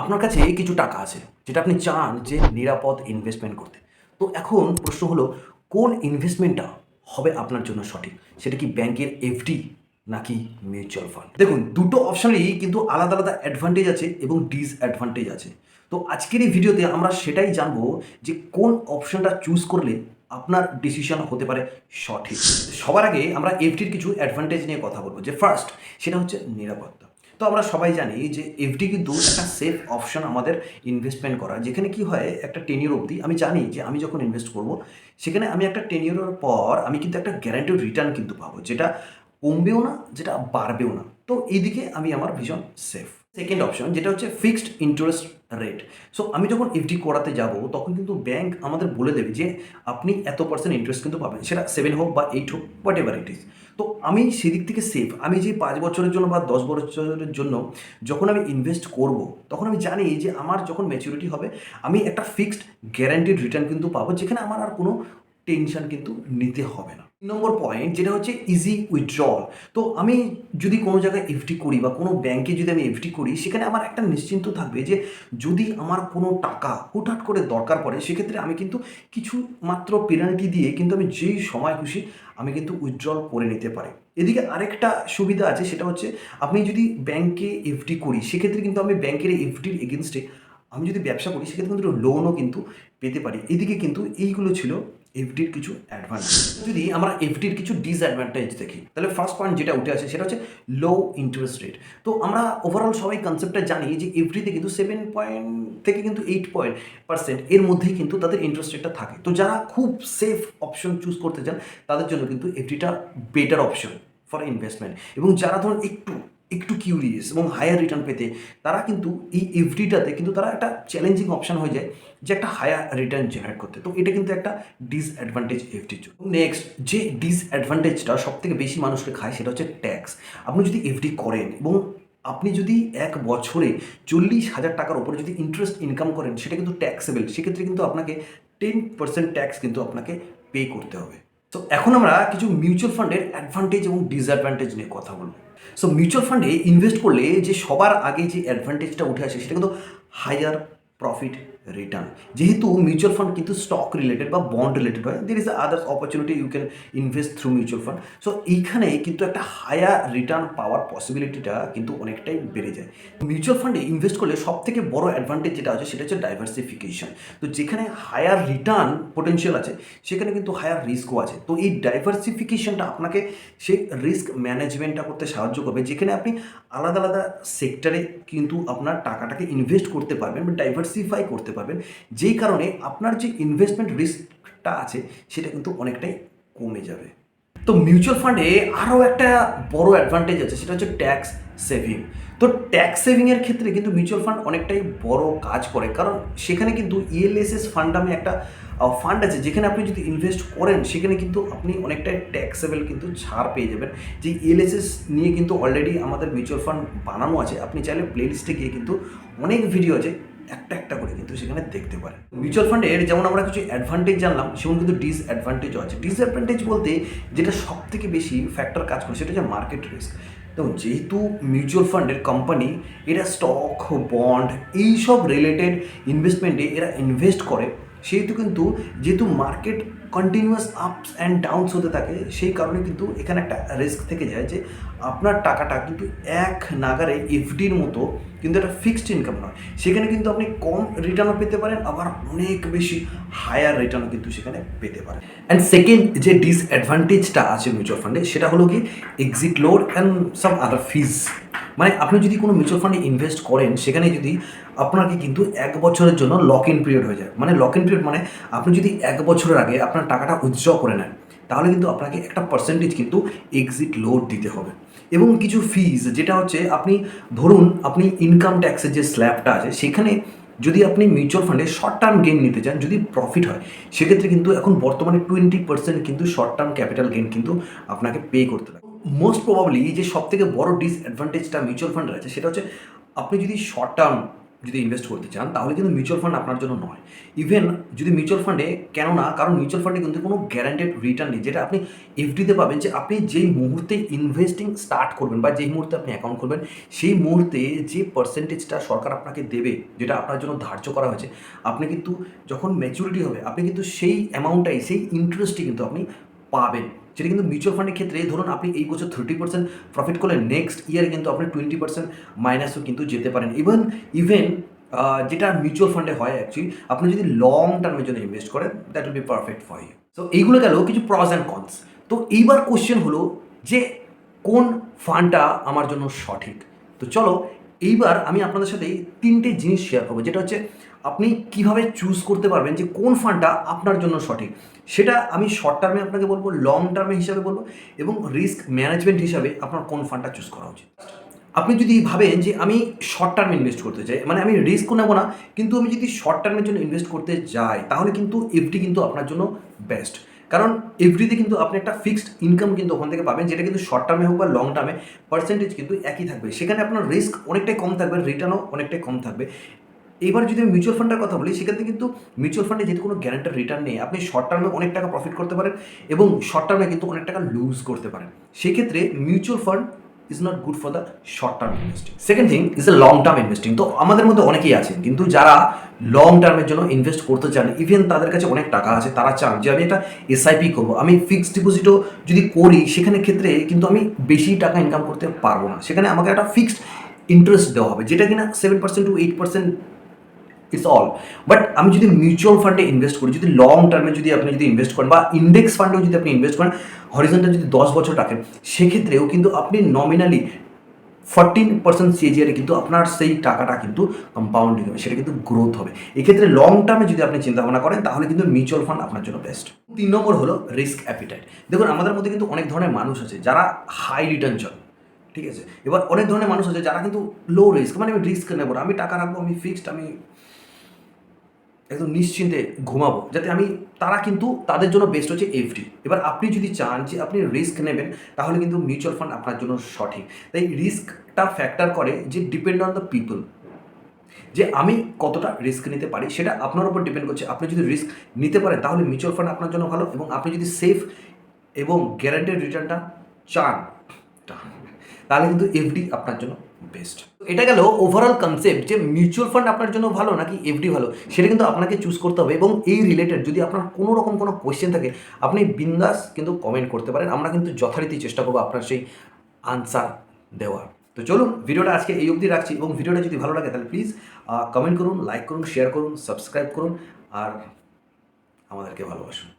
আপনার কাছে কিছু টাকা আছে যেটা আপনি চান যে নিরাপদ ইনভেস্টমেন্ট করতে। তো এখন প্রশ্ন হলো কোন ইনভেস্টমেন্টটা হবে আপনার জন্য সঠিক? সেটা কি ব্যাংকের এফডি নাকি মিউচুয়াল ফান্ড? দেখুন দুটো অপশনেরই কিন্তু আলাদা, আলাদা অ্যাডভান্টেজ আছে এবং ডিসঅ্যাডভান্টেজ আছে। তো আজকের এই ভিডিওতে আমরা সেটাই জানবো যে কোন অপশনটা চুজ করলে আপনার ডিসিশন হতে পারে সঠিক। সবার আগে আমরা এফডির কিছু অ্যাডভান্টেজ নিয়ে কথা বলবো। যে ফার্স্ট সেটা হচ্ছে নিরাপত্তা। তো আমরা সবাই জানি যে এফডি কিন্তু একটা সেফ অপশন আমাদের ইনভেস্টমেন্ট করা, যেখানে কি হয় একটা 10 ইয়ার অবধি আমি জানি যে আমি যখন ইনভেস্ট করব সেখানে আমি একটা 10 ইয়ারের পর আমি কিন্তু একটা গ্যারান্টিড রিটার্ন কিন্তু পাবো, যেটা কমবেও না, যেটা বাড়বেও না। তো এইদিকে আমি আমার ভীষণ সেফ। সেকেন্ড অপশন যেটা হচ্ছে ফিক্সড ইন্টারেস্ট রেট। সো আমি যখন এফডি করাতে যাব তখন কিন্তু ব্যাংক আমাদের বলে দেবে যে আপনি এত পার্সেন্ট ইন্টারেস্ট কিন্তু পাবেন, সেটা 7 হোক বা 8 হোক, হোয়াট এভার ইট ইজ। তো আমি সেদিক থেকে সেফ। আমি যে 5 বছরের জন্য বা 10 বছরের জন্য যখন আমি ইনভেস্ট করব তখন আমি জানি যে আমার যখন ম্যাচুরিটি হবে আমি একটা ফিক্সড গ্যারান্টিড রিটার্ন কিন্তু পাবো, যেখানে আমার আর কোনো টেনশন কিন্তু নিতে হবে না। 3 নম্বর পয়েন্ট যেটা হচ্ছে ইজি উইথড্রল। তো আমি যদি কোনো জায়গায় এফডি করি বা কোনো ব্যাংকে যদি আমি এফডি করি, সেখানে আমার একটা নিশ্চিন্ত থাকবে যে যদি আমার কোনো টাকা হুটহাট করে দরকার পড়ে সেক্ষেত্রে আমি কিন্তু কিছু মাত্র পেনাল্টি দিয়ে কিন্তু আমি যেই সময় খুশি আমি কিন্তু উইথড্রল করে নিতে পারি। এদিকে আরেকটা সুবিধা আছে, সেটা হচ্ছে আপনি যদি ব্যাংকে এফডি করি সেক্ষেত্রে কিন্তু আমি ব্যাংকের এফডির এগেনস্টে আমি যদি ব্যবসা করি সেক্ষেত্রে কিন্তু লোনও কিন্তু পেতে পারি। এদিকে কিন্তু এইগুলো ছিল এফডির কিছু অ্যাডভান্টেজ। যদি আমরা এফডির কিছু ডিসঅ্যাডভান্টেজ দেখি তাহলে ফার্স্ট পয়েন্ট যেটা উঠে আসে সেটা হচ্ছে লো ইন্টারেস্ট রেট। তো আমরা ওভারঅল সবাই কনসেপ্টটা জানি যে এফডিতে কিন্তু 7 থেকে কিন্তু 8% এর মধ্যেই কিন্তু তাদের ইন্টারেস্ট রেটটা থাকে। তো যারা খুব সেফ অপশন চুজ করতে চান তাদের জন্য কিন্তু এফডিটা বেটার অপশন ফর ইনভেস্টমেন্ট। এবং যারা ধরুন একটু একটু কিউরিয়াস এবং হায়ার রিটার্ন পেতে তারা কিন্তু এই এফডিটাতে কিন্তু তারা একটা চ্যালেঞ্জিং অপশন হয়ে যায় যে একটা হায়ার রিটার্ন জেনারেট করতে। তো এটা কিন্তু একটা ডিসঅ্যাডভান্টেজ এফডির জন্য। নেক্সট যে ডিসঅ্যাডভান্টেজটা সব থেকে বেশি মানুষকে খায় সেটা হচ্ছে ট্যাক্স। আপনি যদি এফডি করেন এবং আপনি যদি 1 বছরে 40,000 টাকার উপরে যদি ইন্টারেস্ট ইনকাম করেন সেটা কিন্তু ট্যাক্সেবল। সেক্ষেত্রে কিন্তু আপনাকে 10% ট্যাক্স কিন্তু আপনাকে পে করতে হবে। তো এখন আমরা কিছু মিউচুয়াল ফান্ডের অ্যাডভান্টেজ এবং ডিসঅ্যাডভান্টেজ নিয়ে কথা বলবো। সো মিউচুয়াল ফান্ডে ইনভেস্ট করলে যে সবার আগে যে অ্যাডভান্টেজটা উঠে আসে সেটা কিন্তু হায়ার প্রফিট রিটার্ন। যেহেতু মিউচুয়াল ফান্ড কিন্তু স্টক রিলেটেড বা বন্ড রিলেটেড হয়, there is others opportunity you can invest through mutual fund. So এইখানে কিন্তু একটা হায়ার রিটার্ন পাওয়ার পসিবিলিটিটা কিন্তু অনেকটাই বেড়ে যায়। মিউচুয়াল ফান্ডে ইনভেস্ট করলে সব থেকে বড় অ্যাডভান্টেজ যেটা আছে সেটা হচ্ছে ডাইভার্সিফিকেশন। তো যেখানে হায়ার রিটার্ন পোটেনশিয়াল আছে সেখানে কিন্তু হায়ার রিস্কও আছে। তো এই ডাইভার্সিফিকেশনটা আপনাকে সেই রিস্ক ম্যানেজমেন্টটা করতে সাহায্য করবে, যেখানে আপনি আলাদা আলাদা সেক্টরে কিন্তু আপনার টাকাটাকে ইনভেস্ট করতে পারবেন বা ডাইভার্সিফাই করতে পারবেন, যেই কারণে আপনার যে ইনভেস্টমেন্ট রিস্কটা আছে সেটা কিন্তু অনেকটাই কমে যাবে। তো মিউচুয়াল ফান্ডে আরও একটা বড় অ্যাডভান্টেজ আছে, সেটা হচ্ছে ট্যাক্স সেভিং। তো ট্যাক্স সেভিংয়ের ক্ষেত্রে কিন্তু মিউচুয়াল ফান্ড অনেকটাই বড় কাজ করে, কারণ সেখানে কিন্তু ইএলএসএস ফান্ড নামে একটা ফান্ড আছে, যেখানে আপনি যদি ইনভেস্ট করেন সেখানে কিন্তু আপনি অনেকটাই ট্যাক্সেবল কিন্তু ছাড় পেয়ে যাবেন। যে ইএলএসএস নিয়ে কিন্তু অলরেডি আমাদের মিউচুয়াল ফান্ড বানানো আছে, আপনি চাইলে প্লেলিস্টে গিয়ে কিন্তু অনেক ভিডিও আছে, একটা একটা করে কিন্তু সেখানে দেখতে পারেন। মিউচুয়াল ফান্ডের যেমন আমরা কিছু অ্যাডভান্টেজ জানলাম সেমন কিন্তু ডিসঅ্যাডভান্টেজও আছে। ডিসঅ্যাডভান্টেজ বলতে যেটা সব থেকে বেশি ফ্যাক্টর কাজ করে সেটা হচ্ছে মার্কেট রিস্ক। দেখুন যেহেতু মিউচুয়াল ফান্ডের কোম্পানি এরা স্টক বন্ড এইসব রিলেটেড ইনভেস্টমেন্টে এরা ইনভেস্ট করে, সেহেতু কিন্তু যেহেতু market continuous ups and downs হতে থাকে সেই কারণে কিন্তু এখানে একটা রিস্ক থেকে যায় যে আপনার টাকাটা কিন্তু এক নাগারে এফডির মতো কিন্তু একটা ফিক্সড ইনকাম নয়। সেখানে কিন্তু আপনি কম রিটার্নও পেতে পারেন, আবার অনেক বেশি হায়ার রিটার্নও কিন্তু সেখানে পেতে পারেন। অ্যান্ড সেকেন্ড যে ডিসঅ্যাডভান্টেজটা আছে মিউচুয়াল ফান্ডে সেটা হলো কি এক্সিট লোড অ্যান্ড সাম আদার ফিজ। মানে আপনি যদি কোনো মিউচুয়াল ফান্ডে ইনভেস্ট করেন সেখানে যদি আপনাকে কিন্তু 1 বছরের জন্য লক ইন পিরিয়ড হয়ে যায়। মানে লক ইন পিরিয়ড মানে আপনি যদি 1 বছরের আগে আপনার টাকাটা উইথড্র করে নেন তাহলে কিন্তু আপনাকে একটা পার্সেন্টেজ কিন্তু এক্সিট লোড দিতে হবে। এবং কিছু ফিজ যেটা হচ্ছে আপনি ধরুন আপনি ইনকাম ট্যাক্সের যে স্ল্যাবটা আছে সেখানে যদি আপনি মিউচুয়াল ফান্ডে শর্ট টার্ম গেইন নিতে চান, যদি প্রফিট হয় সেক্ষেত্রে কিন্তু এখন বর্তমানে 20% কিন্তু শর্ট টার্ম ক্যাপিটাল গেইন কিন্তু আপনাকে পে করতে হবে। মোস্ট প্রবাবলি যে সব থেকে বড় ডিসঅ্যাডভান্টেজটা মিউচুয়াল ফান্ডের আছে সেটা হচ্ছে আপনি যদি শর্ট টার্ম যদি ইনভেস্ট করতে চান তাহলে কিন্তু মিউচুয়াল ফান্ড আপনার জন্য নয়। ইভেন যদি মিউচুয়াল ফান্ডে, কেন না, কারণ মিউচুয়াল ফান্ডে কিন্তু কোনো গ্যারান্টেড রিটার্ন নেই, যেটা আপনি এফডিতে পাবেন। যে আপনি যেই মুহূর্তে ইনভেস্টিং স্টার্ট করবেন বা যেই মুহূর্তে আপনি অ্যাকাউন্ট করবেন, সেই মুহূর্তে যে পার্সেন্টেজটা সরকার আপনাকে দেবে, যেটা আপনার জন্য ধার্য করা হয়েছে, আপনি কিন্তু যখন ম্যাচুরিটি হবে আপনি কিন্তু সেই অ্যামাউন্টটাই, সেই ইন্টারেস্টই কিন্তু আপনি পাবেন। যেটা কিন্তু মিউচুয়াল ফান্ডের ক্ষেত্রে ধরুন আপনি এই বছর 30% প্রফিট করলেন, নেক্সট ইয়ারে কিন্তু আপনি 20% মাইনাসও কিন্তু যেতে পারেন। ইভেন যেটা মিউচুয়াল ফান্ডে হয় অ্যাকচুয়ালি, আপনি যদি লং টার্মের জন্য ইনভেস্ট করেন, that will be perfect for you. So এইগুলো গেল কিছু প্রস অ্যান্ড কনস। তো এইবার কোশ্চেন হলো যে কোন ফান্ডটা আমার জন্য সঠিক। তো চলো এইবার আমি আপনাদের সাথে 3টে জিনিস শেয়ার করবো, যেটা হচ্ছে আপনি কিভাবে চুজ করতে পারবেন যে কোন ফান্ডটা আপনার জন্য সঠিক। সেটা আমি শর্ট টার্মে আপনাকে বলবো, লং টার্মে হিসাবে বলবো, এবং রিস্ক ম্যানেজমেন্ট হিসাবে আপনার কোন ফান্ডটা চুজ করা উচিত। আপনি যদি ভাবেন যে আমি শর্ট টার্মে ইনভেস্ট করতে চাই, মানে আমি রিস্কও নেবো না, কিন্তু আমি যদি শর্ট টার্মের জন্য ইনভেস্ট করতে যাই, তাহলে কিন্তু এফডি কিন্তু আপনার জন্য বেস্ট। কারণ এফডিতে কিন্তু আপনি একটা ফিক্সড ইনকাম কিন্তু ওখান থেকে পাবেন, যেটা কিন্তু শর্ট টার্মে হোক বা লং টার্মে পার্সেন্টেজ কিন্তু একই থাকবে। সেখানে আপনার রিস্ক অনেকটাই কম থাকবে, রিটার্নও অনেকটাই কম থাকবে। এবার যদি আমি মিউচুয়াল ফান্ডের কথা বলি, সেক্ষেত্রে কিন্তু মিউচুয়াল ফান্ডে যেহেতু কোনো গ্যারান্টেড রিটার্ন নেই, আপনি শর্ট টার্মে অনেক টাকা প্রফিট করতে পারেন এবং শর্ট টার্মে কিন্তু অনেক টাকা লুজ করতে পারেন। সেক্ষেত্রে mutual fund is not good for the short term investing. Second thing is the long term investing. তো আমাদের মধ্যে অনেকেই আছেন কিন্তু যারা লং টার্মের জন্য ইনভেস্ট করতে চান, ইভেন তাদের কাছে অনেক টাকা আছে, তারা চান যে আমি একটা এসআইপি করবো, আমি ফিক্সড ডিপোজিটও যদি করি সেখানে ক্ষেত্রে কিন্তু আমি বেশি টাকা ইনকাম করতে পারবো না, সেখানে আমাকে একটা ফিক্সড ইন্টারেস্ট দেওয়া হবে, যেটা কিনা 7% to 8% ইটস অল। বাট আমি যদি মিউচুয়াল ফান্ডে ইনভেস্ট করি, যদি লং টার্মে আপনি যদি ইনভেস্ট করেন, বা ইন্ডেক্স ফান্ডেও যদি আপনি ইনভেস্ট করেন, হরিজন্টাল যদি 10 বছর রাখেন, সেক্ষেত্রেও কিন্তু আপনি নমিনালি 14% সিএজিআরে কিন্তু আপনার সেই টাকাটা কিন্তু কম্পাউন্ডিং হবে, সেটা কিন্তু গ্রোথ হবে। এক্ষেত্রে লং টার্মে যদি আপনি চিন্তা ভাবনা করেন, তাহলে কিন্তু মিউচুয়াল ফান্ড আপনার জন্য বেস্ট। 3 নম্বর হলো রিস্ক অ্যাপিটাইট। দেখুন আমাদের মধ্যে কিন্তু অনেক ধরনের মানুষ আছে যারা হাই রিটার্ন চান, ঠিক আছে। এবার অনেক ধরনের মানুষ আছে যারা কিন্তু লো রিস্ক, মানে আমি রিস্ক নেবো না, আমি টাকা রাখবো, আমি ফিক্সড, আমি একদম নিশ্চিন্তে ঘুমাবো, যাতে আমি, তারা কিন্তু তাদের জন্য বেস্ট হচ্ছে এফডি। এবার আপনি যদি চান যে আপনি রিস্ক নেবেন, তাহলে কিন্তু মিউচুয়াল ফান্ড আপনার জন্য সঠিক। তাই রিস্কটা ফ্যাক্টর করে যে ডিপেন্ড অন দ্য পিপল, যে আমি কতটা রিস্ক নিতে পারি, সেটা আপনার উপর ডিপেন্ড করছে। আপনি যদি রিস্ক নিতে পারেন তাহলে মিউচুয়াল ফান্ড আপনার জন্য ভালো, এবং আপনি যদি সেফ এবং গ্যারান্টেড রিটার্নটা চান, তাহলে কিন্তু এফডি আপনার জন্য বেস্ট। এটা গেল ওভারঅল কনসেপ্ট যে মিউচুয়াল ফান্ড আপনার জন্য ভালো নাকি এফডি ভালো, সেটা কিন্তু আপনাকে চুজ করতে হবে। এবং এই রিলেটেড যদি আপনার কোনো রকম কোনো কোয়েশ্চেন থাকে, আপনি বিন্দাস কিন্তু কমেন্ট করতে পারেন, আমরা কিন্তু যথারীতি চেষ্টা করবো আপনার সেই আনসার দেওয়ার। তো চলুন ভিডিওটা আজকে এই অবধি রাখছি, এবং ভিডিওটা যদি ভালো লাগে তাহলে প্লিজ কমেন্ট করুন, লাইক করুন, শেয়ার করুন, সাবস্ক্রাইব করুন, আর আমাদেরকে ভালোবাসুন।